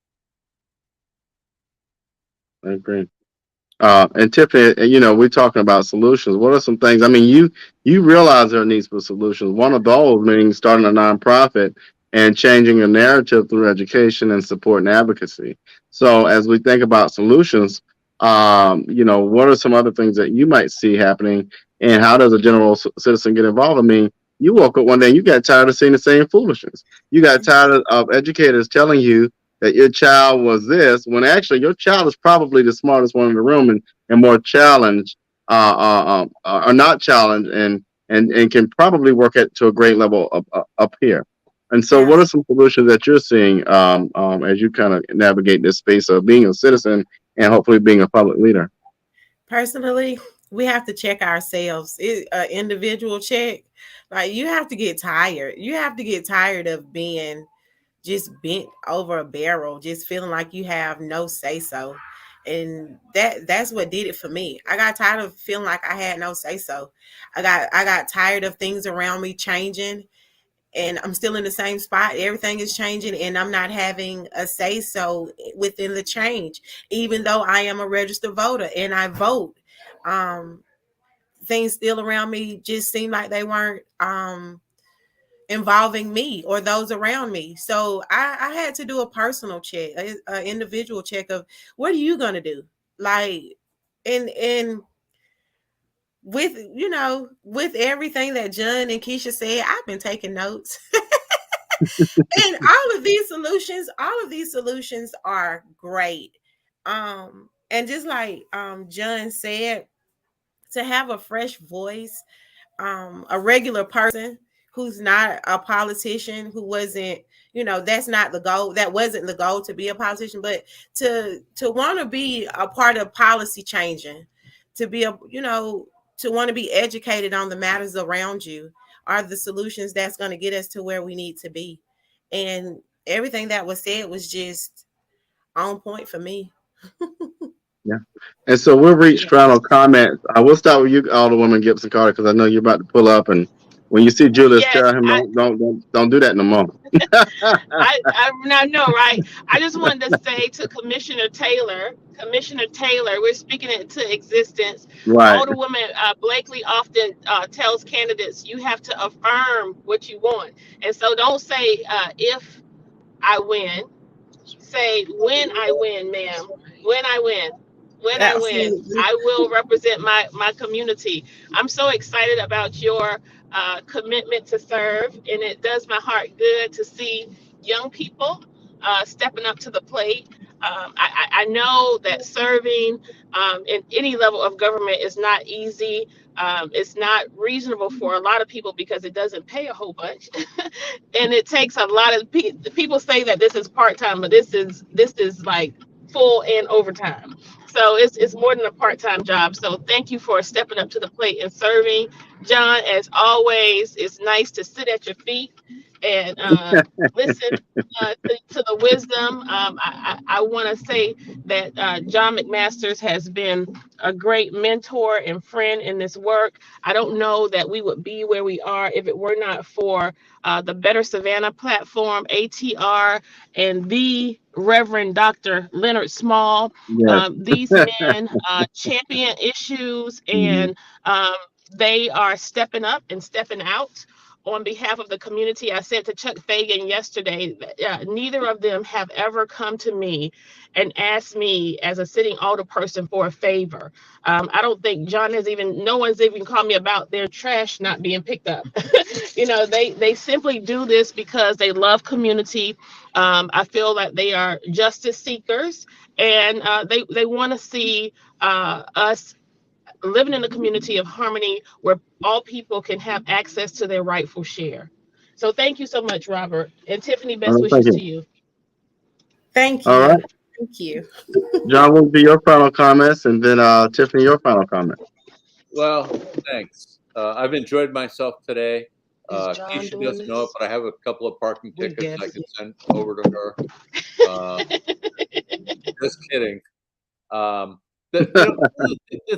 Speaker 1: I agree. And Tiffany, we're talking about solutions. What are some things? I mean, you realize there are needs for solutions. One of those meaning starting a nonprofit and changing a narrative through education and support and advocacy. So, as we think about solutions, what are some other things that you might see happening, and how does a general citizen get involved? I mean, you woke up one day and you got tired of seeing the same foolishness. You got tired of educators telling you that your child was this, when actually your child is probably the smartest one in the room, and more challenged, or not challenged, and can probably work to a great level up here. And so, what are
Speaker 2: Yes.
Speaker 1: some solutions that you're seeing, as you kind of navigate this space of being a citizen and hopefully being a public leader?
Speaker 2: Personally, we have to check ourselves. Individual check. Like, you have to get tired. You have to get tired of being just bent over a barrel, just feeling like you have no say so. And that's what did it for me. I got tired of feeling like I had no say so. I got tired of things around me changing, and I'm still in the same spot. Everything is changing and I'm not having a say so within the change, even though I am a registered voter and I vote. Um Things still around me just seem like they weren't involving me or those around me. So I had to do a personal check, a individual check of what are you gonna do? Like, and with everything that John and Keisha said, I've been taking notes. And all of these solutions are great. And just like John said, to have a fresh voice, a regular person who's not a politician, who wasn't, that's not the goal. That wasn't the goal to be a politician, but to want to be a part of policy changing, to be to want to be educated on the matters around you are the solutions that's going to get us to where we need to be. And everything that was said was just on point for me.
Speaker 1: Yeah. And so we'll reach final comments. I will start with you, Alderwoman Gibson-Carter, because I know you're about to pull up. And when you see Julius,
Speaker 4: Yes,
Speaker 1: tell him don't do that no more.
Speaker 4: I know, right? I just wanted to say to Commissioner Taylor, we're speaking it into existence.
Speaker 1: Right.
Speaker 4: Alderwoman Blakely often tells candidates, you have to affirm what you want. And so don't say, if I win, say, when I win, ma'am. When I win. When I win,
Speaker 2: Absolutely.
Speaker 4: I will represent my community. I'm so excited about your commitment to serve, and it does my heart good to see young people stepping up to the plate. I know that serving in any level of government is not easy. It's not reasonable for a lot of people because it doesn't pay a whole bunch, and it takes a lot of people say that this is part time, but this is like full and overtime. So it's more than a part time job. So thank you for stepping up to the plate and serving, John. As always, it's nice to sit at your feet and listen to the wisdom. I want to say that John McMasters has been a great mentor and friend in this work. I don't know that we would be where we are if it were not for the Better Savannah platform, ATR, and the Reverend Dr. Leonard Small.
Speaker 1: Yes.
Speaker 4: These men champion issues,
Speaker 1: Mhm.
Speaker 4: and they are stepping up and stepping out
Speaker 5: on behalf of the community. I said to Chuck Fagan yesterday, neither of them have ever come to me and asked me as a sitting alderperson for a favor. I don't think no one's even called me about their trash not being picked up. They simply do this because they love community. I feel that they are justice seekers, and they want to see us living in a community of harmony where all people can have access to their rightful share. So thank you so much, Robert. And Tiffany,
Speaker 1: All
Speaker 5: best
Speaker 1: right, thank
Speaker 5: wishes to
Speaker 1: you.
Speaker 5: you.
Speaker 2: Thank
Speaker 1: All
Speaker 2: you.
Speaker 1: right,
Speaker 2: Thank you.
Speaker 1: John, will be your final comments, and then Tiffany, your final comment.
Speaker 3: Well, thanks. I've enjoyed myself today.
Speaker 5: Is John
Speaker 3: Kesha
Speaker 5: doing
Speaker 3: doesn't know it,
Speaker 5: this?
Speaker 3: but I have a couple of parking
Speaker 5: We
Speaker 3: tickets I
Speaker 5: guess.
Speaker 3: can send over to her. Just kidding. The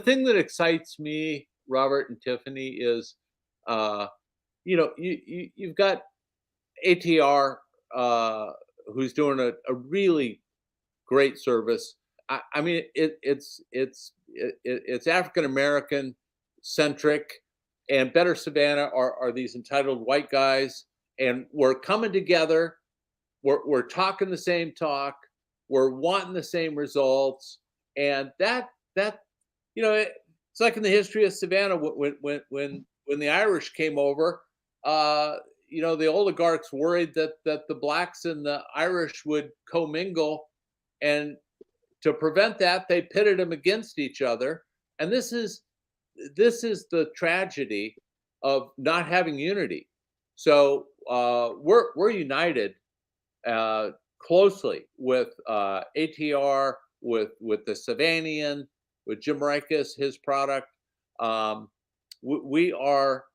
Speaker 3: thing that excites me, Robert and Tiffany, is you've got ATR who's doing a really great service. I mean, it's African American centric, and Better Savannah are these entitled white guys, and we're coming together. We're talking the same talk. We're wanting the same results, and it's like in the history of Savannah when the Irish came over. The oligarchs worried that the blacks and the Irish would commingle, and to prevent that, they pitted them against each other. And this is the tragedy of not having unity. So we're united closely with ATR, with the Savannian, with Jim Rikus, his product. We are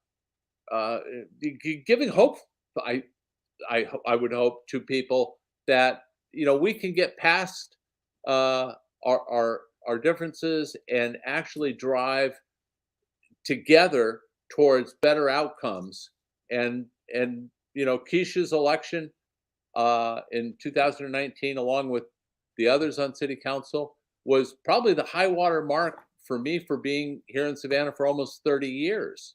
Speaker 3: giving hope. I would hope to people that we can get past our differences and actually drive together towards better outcomes. And Kesha's election in 2019, along with the others on city council, was probably the high water mark for me for being here in Savannah for almost 30 years.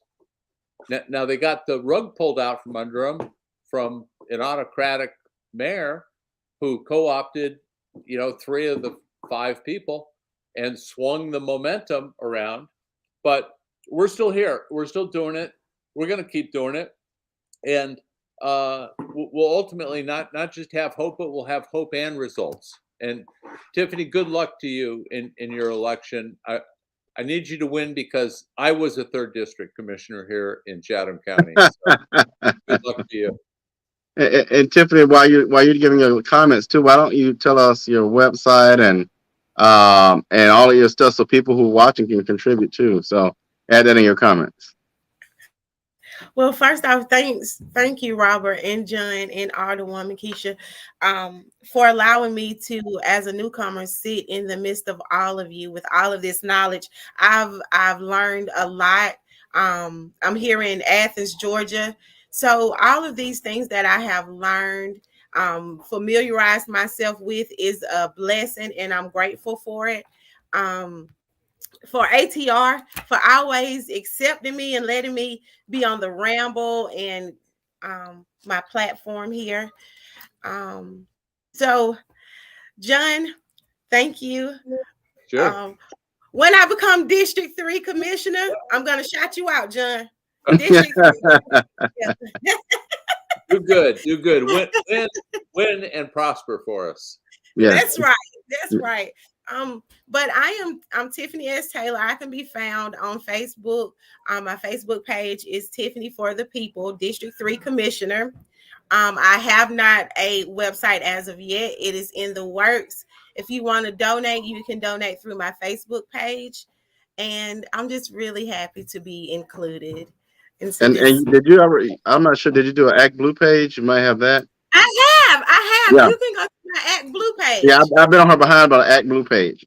Speaker 3: Now they got the rug pulled out from under them from an autocratic mayor who co-opted, 3 of the 5 people and swung the momentum around. But we're still here. We're still doing it. We're going to keep doing it. And we'll ultimately not just have hope, but we'll have hope and results. And Tiffany, good luck to you in your election. I need you to win because I was a 3rd district commissioner here in Chatham County. So good luck to you.
Speaker 1: And Tiffany, while you're giving your comments too, why don't you tell us your website and all of your stuff so people who are watching can contribute too. So add that in your comments.
Speaker 2: Well, first off, thank you, Robert and John and Alderwoman Kesha, for allowing me to, as a newcomer, sit in the midst of all of you with all of this knowledge. I've learned a lot. I'm here in Athens, Georgia, so all of these things that I have learned, familiarized myself with, is a blessing, and I'm grateful for it. For ATR, for always accepting me and letting me be on the ramble and my platform here. So, John, thank you.
Speaker 3: Sure.
Speaker 2: When I become District 3 Commissioner, I'm going to shout you out, John. District 3.
Speaker 3: Do good. Win and prosper for us.
Speaker 1: Yeah.
Speaker 2: That's right. But I'm Tiffany S. Taylor. I can be found on Facebook. My Facebook page is Tiffany for the People, District 3 Commissioner. I have not a website as of yet. It is in the works. If you want to donate, you can donate through my Facebook page. And I'm just really happy to be included. And so
Speaker 1: And did you ever? I'm not sure. Did you do an Act Blue page? You might have that.
Speaker 2: I have.
Speaker 1: Yeah.
Speaker 2: You can go to my Act Blue page.
Speaker 1: Yeah, I've been on her behind about an Act Blue page.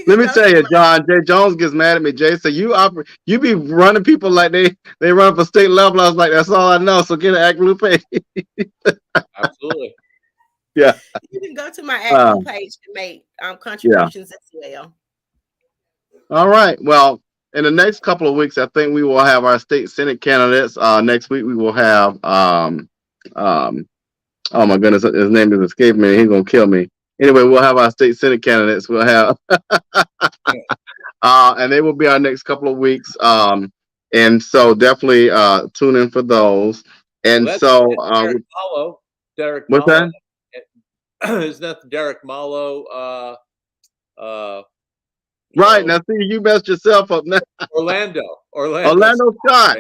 Speaker 1: Let me tell you, John, Jay Jones gets mad at me. Jay said, you be running people like they run for state level. I was like, that's all I know. So get an Act Blue page.
Speaker 3: Absolutely.
Speaker 1: Yeah.
Speaker 2: You can go to my Act Blue page to make contributions as well.
Speaker 1: All right. Well, in the next couple of weeks, I think we will have our state senate candidates. Next week we will have um, oh my goodness, his name is escaping me. He's gonna kill me. Anyway, we'll have our state senate candidates. We'll have and they will be our next couple of weeks. And so definitely tune in for those. And
Speaker 3: Well,
Speaker 1: so
Speaker 3: Derek Mallow. Derek
Speaker 1: what's
Speaker 3: Mallow.
Speaker 1: that?
Speaker 3: Isn't that Derek Mallow?
Speaker 1: Right now, see, you messed yourself up now.
Speaker 3: Orlando
Speaker 1: Scott.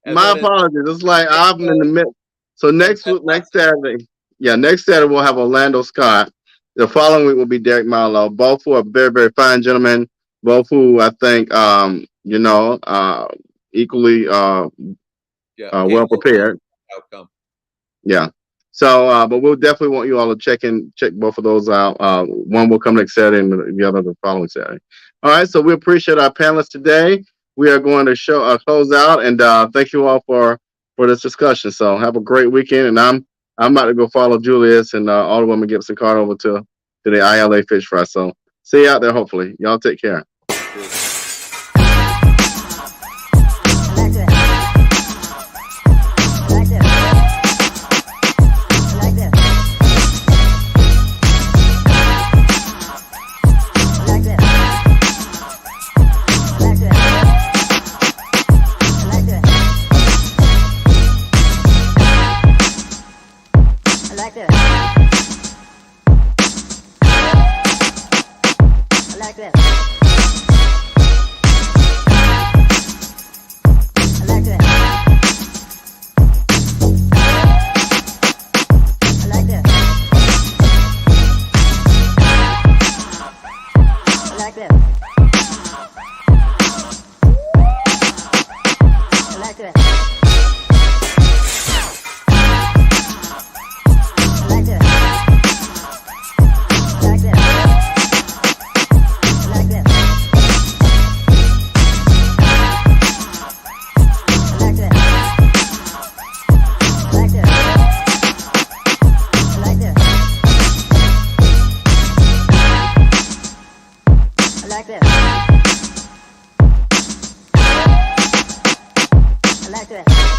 Speaker 3: And
Speaker 1: My
Speaker 3: then
Speaker 1: apologies. It's like I'm in the midst. So next Saturday, next Saturday we'll have Orlando Scott. The following week will be Derek Marlowe. Both who are very, very fine gentlemen. Both who I think, equally well prepared.
Speaker 3: Outcome.
Speaker 1: Yeah. So, but we'll definitely want you all to check both of those out. One will come next Saturday and the other the following Saturday. All right. So we appreciate our panelists today. We are going to close out, and thank you all for this discussion. So have a great weekend, and I'm about to go follow Julius and Alderwoman Gibson-Carter over to the ILA Fish Fry. So see you out there. Hopefully, y'all take care.
Speaker 6: I like that.